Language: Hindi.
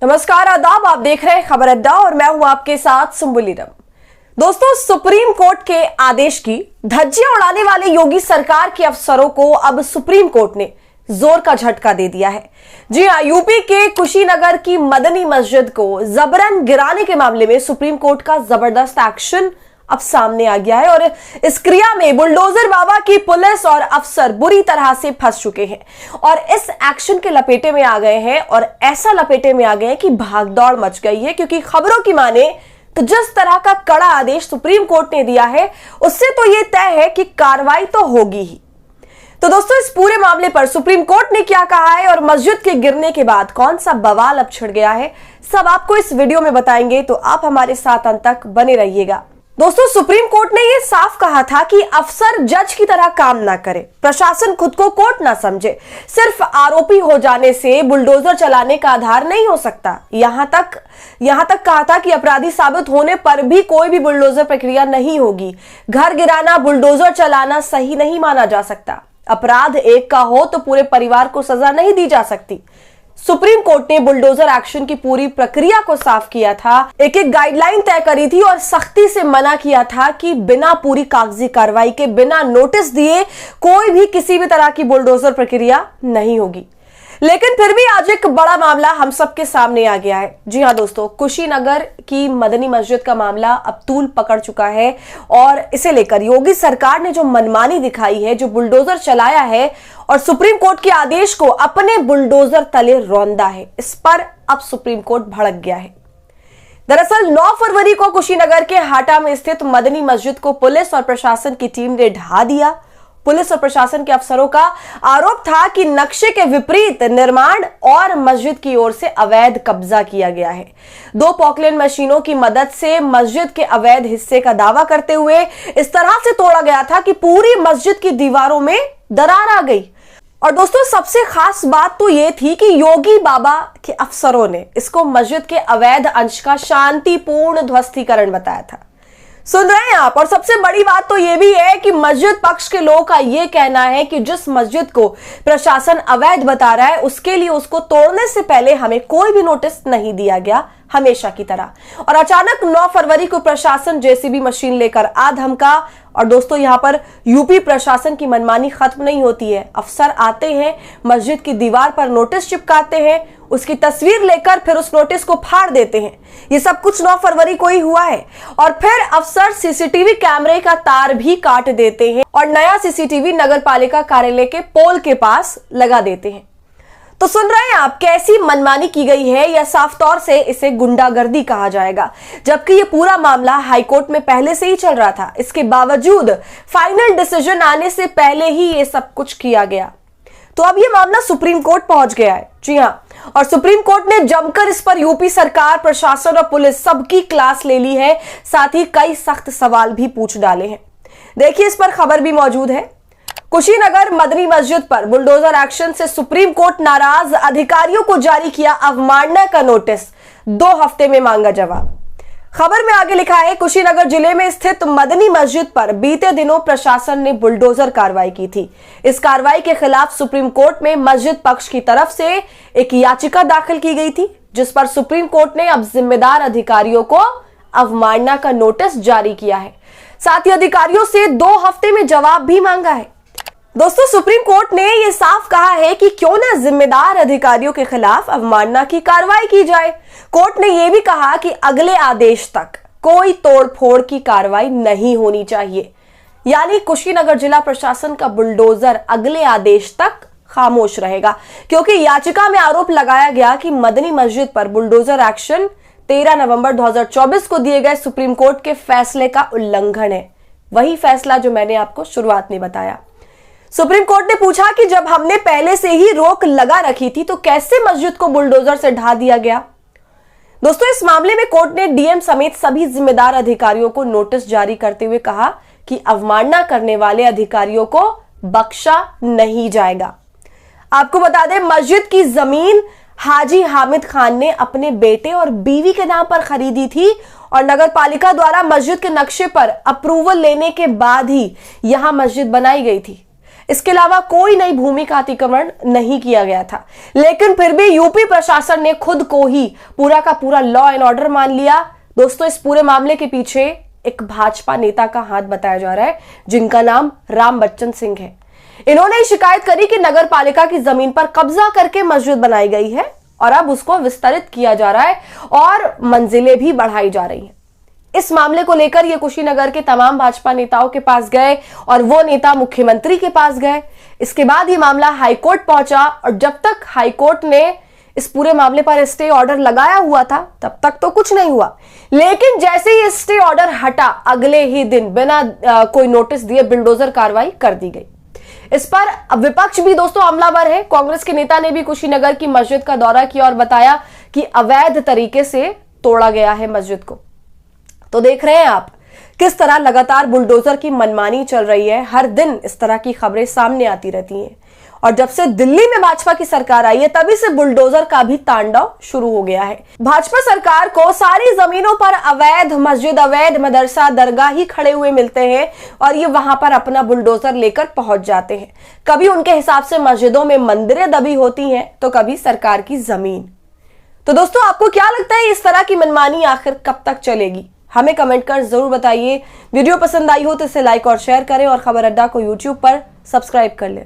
नमस्कार, आदाब। आप देख रहे हैं खबर अड्डा और मैं हूं आपके साथ सुम्बुल इरम। दोस्तों, सुप्रीम कोर्ट के आदेश की धज्जियां उड़ाने वाले योगी सरकार के अफसरों को अब सुप्रीम कोर्ट ने जोर का झटका दे दिया है। जी हां, यूपी के कुशीनगर की मदनी मस्जिद को जबरन गिराने के मामले में सुप्रीम कोर्ट का जबरदस्त एक्शन अब सामने आ गया है और इस क्रिया में बुलडोजर बाबा की पुलिस और अफसर बुरी तरह से फंस चुके हैं और इस एक्शन के लपेटे में आ गए हैं और ऐसा लपेटे में आ गए हैं कि भागदौड़ मच गई है, क्योंकि खबरों की माने तो जिस तरह का कड़ा आदेश सुप्रीम कोर्ट ने दिया है उससे तो यह तय है कि कार्रवाई तो होगी ही। तो दोस्तों, इस पूरे मामले पर सुप्रीम कोर्ट ने क्या कहा है और मस्जिद के गिरने के बाद कौन सा बवाल अब छिड़ गया है, सब आपको इस वीडियो में बताएंगे, तो आप हमारे साथ अंत तक बने रहिएगा। दोस्तों, सुप्रीम कोर्ट ने यह साफ कहा था कि अफसर जज की तरह काम ना करे, प्रशासन खुद को कोर्ट ना समझे, सिर्फ आरोपी हो जाने से बुलडोजर चलाने का आधार नहीं हो सकता। यहां तक कहा था कि अपराधी साबित होने पर भी कोई भी बुलडोजर प्रक्रिया नहीं होगी। घर गिराना, बुलडोजर चलाना सही नहीं माना जा सकता। अपराध एक का हो तो पूरे परिवार को सजा नहीं दी जा सकती। सुप्रीम कोर्ट ने बुलडोजर एक्शन की पूरी प्रक्रिया को साफ किया था, एक गाइडलाइन तय करी थी और सख्ती से मना किया था कि बिना पूरी कागजी कार्रवाई के, बिना नोटिस दिए कोई भी किसी भी तरह की बुलडोजर प्रक्रिया नहीं होगी। लेकिन फिर भी आज एक बड़ा मामला हम सबके सामने आ गया है। जी हां दोस्तों, कुशीनगर की मदनी मस्जिद का मामला अब तूल पकड़ चुका है और इसे लेकर योगी सरकार ने जो मनमानी दिखाई है, जो बुलडोजर चलाया है और सुप्रीम कोर्ट के आदेश को अपने बुलडोजर तले रौंदा है, इस पर अब सुप्रीम कोर्ट भड़क गया है। दरअसल 9 फरवरी को कुशीनगर के हाटा में स्थित मदनी मस्जिद को पुलिस और प्रशासन की टीम ने ढहा दिया। पुलिस और प्रशासन के अफसरों का आरोप था कि नक्शे के विपरीत निर्माण और मस्जिद की ओर से अवैध कब्जा किया गया है। 2 पॉकलैंड मशीनों की मदद से मस्जिद के अवैध हिस्से का दावा करते हुए इस तरह से तोड़ा गया था कि पूरी मस्जिद की दीवारों में दरार आ गई। और दोस्तों, सबसे खास बात तो यह थी कि योगी बाबा के अफसरों ने इसको मस्जिद के अवैध अंश का शांतिपूर्ण ध्वस्तीकरण बताया था। सुन रहे हैं आप? और सबसे बड़ी बात तो यह भी है कि मस्जिद पक्ष के लोगों का यह कहना है कि जिस मस्जिद को प्रशासन अवैध बता रहा है उसके लिए उसको तोड़ने से पहले हमें कोई भी नोटिस नहीं दिया गया, हमेशा की तरह। और अचानक 9 फरवरी को प्रशासन जेसीबी मशीन लेकर आ धमका। और दोस्तों, यहां पर यूपी प्रशासन की मनमानी खत्म नहीं होती है। अफसर आते हैं, मस्जिद की दीवार पर नोटिस चिपकाते हैं, उसकी तस्वीर लेकर फिर उस नोटिस को फाड़ देते हैं। ये सब कुछ 9 फरवरी को ही हुआ है। और फिर अफसर सीसीटीवी कैमरे का तार भी काट देते हैं और नया सीसीटीवी नगर पालिका कार्यालय के पोल के पास लगा देते हैं। तो सुन रहे हैं आप, कैसी मनमानी की गई है, या साफ तौर से इसे गुंडागर्दी कहा जाएगा। जबकि ये पूरा मामला हाईकोर्ट में पहले से ही चल रहा था, इसके बावजूद फाइनल डिसीजन आने से पहले ही ये सब कुछ किया गया। तो अब ये मामला सुप्रीम कोर्ट पहुंच गया है। जी हां, और सुप्रीम कोर्ट ने जमकर इस पर यूपी सरकार, प्रशासन और पुलिस सबकी क्लास ले ली है, साथ ही कई सख्त सवाल भी पूछ डाले हैं। देखिए, इस पर खबर भी मौजूद है। कुशीनगर मदनी मस्जिद पर बुलडोजर एक्शन से सुप्रीम कोर्ट नाराज, अधिकारियों को जारी किया अवमानना का नोटिस, 2 हफ्ते में मांगा जवाब। खबर में आगे लिखा है, कुशीनगर जिले में स्थित मदनी मस्जिद पर बीते दिनों प्रशासन ने बुलडोजर कार्रवाई की थी। इस कार्रवाई के खिलाफ सुप्रीम कोर्ट में मस्जिद पक्ष की तरफ से एक याचिका दाखिल की गई थी, जिस पर सुप्रीम कोर्ट ने अब जिम्मेदार अधिकारियों को अवमानना का नोटिस जारी किया है। साथ ही अधिकारियों से 2 हफ्ते में जवाब भी मांगा है। दोस्तों, सुप्रीम कोर्ट ने यह साफ कहा है कि क्यों न जिम्मेदार अधिकारियों के खिलाफ अवमानना की कार्रवाई की जाए। कोर्ट ने यह भी कहा कि अगले आदेश तक कोई तोड़फोड़ की कार्रवाई नहीं होनी चाहिए। यानी कुशीनगर जिला प्रशासन का बुलडोजर अगले आदेश तक खामोश रहेगा, क्योंकि याचिका में आरोप लगाया गया कि मदनी मस्जिद पर बुलडोजर एक्शन 13 नवंबर 2024 को दिए गए सुप्रीम कोर्ट के फैसले का उल्लंघन है। वही फैसला जो मैंने आपको शुरुआत में बताया। सुप्रीम कोर्ट ने पूछा कि जब हमने पहले से ही रोक लगा रखी थी तो कैसे मस्जिद को बुलडोजर से ढा दिया गया। दोस्तों, इस मामले में कोर्ट ने डीएम समेत सभी जिम्मेदार अधिकारियों को नोटिस जारी करते हुए कहा कि अवमानना करने वाले अधिकारियों को बख्शा नहीं जाएगा। आपको बता दें, मस्जिद की जमीन हाजी हामिद खान ने अपने बेटे और बीवी के नाम पर खरीदी थी और नगर पालिका द्वारा मस्जिद के नक्शे पर अप्रूवल लेने के बाद ही यहां मस्जिद बनाई गई थी। इसके अलावा कोई नई भूमि का अतिक्रमण नहीं किया गया था। लेकिन फिर भी यूपी प्रशासन ने खुद को ही पूरा का पूरा लॉ एंड ऑर्डर मान लिया। दोस्तों, इस पूरे मामले के पीछे एक भाजपा नेता का हाथ बताया जा रहा है, जिनका नाम राम बच्चन सिंह है। इन्होंने शिकायत करी कि नगर पालिका की जमीन पर कब्जा करके मस्जिद बनाई गई है और अब उसको विस्तारित किया जा रहा है और मंजिलें भी बढ़ाई जा रही हैं। इस मामले को लेकर ये कुशीनगर के तमाम भाजपा नेताओं के पास गए और वो नेता मुख्यमंत्री के पास गए। इसके बाद ये मामला हाईकोर्ट पहुंचा और जब तक हाईकोर्ट ने इस पूरे मामले पर स्टे ऑर्डर लगाया हुआ था तब तक तो कुछ नहीं हुआ। लेकिन जैसे ही स्टे ऑर्डर हटा, अगले ही दिन बिना कोई नोटिस दिए बुलडोजर कार्रवाई कर दी गई। इस पर विपक्ष भी दोस्तों हमलावर है। कांग्रेस के नेता ने भी कुशीनगर की मस्जिद का दौरा किया और बताया कि अवैध तरीके से तोड़ा गया है मस्जिद को। तो देख रहे हैं आप किस तरह लगातार बुलडोजर की मनमानी चल रही है। हर दिन इस तरह की खबरें सामने आती रहती हैं और जब से दिल्ली में भाजपा की सरकार आई है तभी से बुलडोजर का भी तांडव शुरू हो गया है। भाजपा सरकार को सारी जमीनों पर अवैध मस्जिद, अवैध मदरसा, दरगाह ही खड़े हुए मिलते हैं और ये वहां पर अपना बुलडोजर लेकर पहुंच जाते हैं। कभी उनके हिसाब से मस्जिदों में मंदिरें दबी होती हैं तो कभी सरकार की जमीन। तो दोस्तों, आपको क्या लगता है इस तरह की मनमानी आखिर कब तक चलेगी? हमें कमेंट कर जरूर बताइए। वीडियो पसंद आई हो तो इसे लाइक और शेयर करें और खबर अड्डा को यूट्यूब पर सब्सक्राइब कर लें।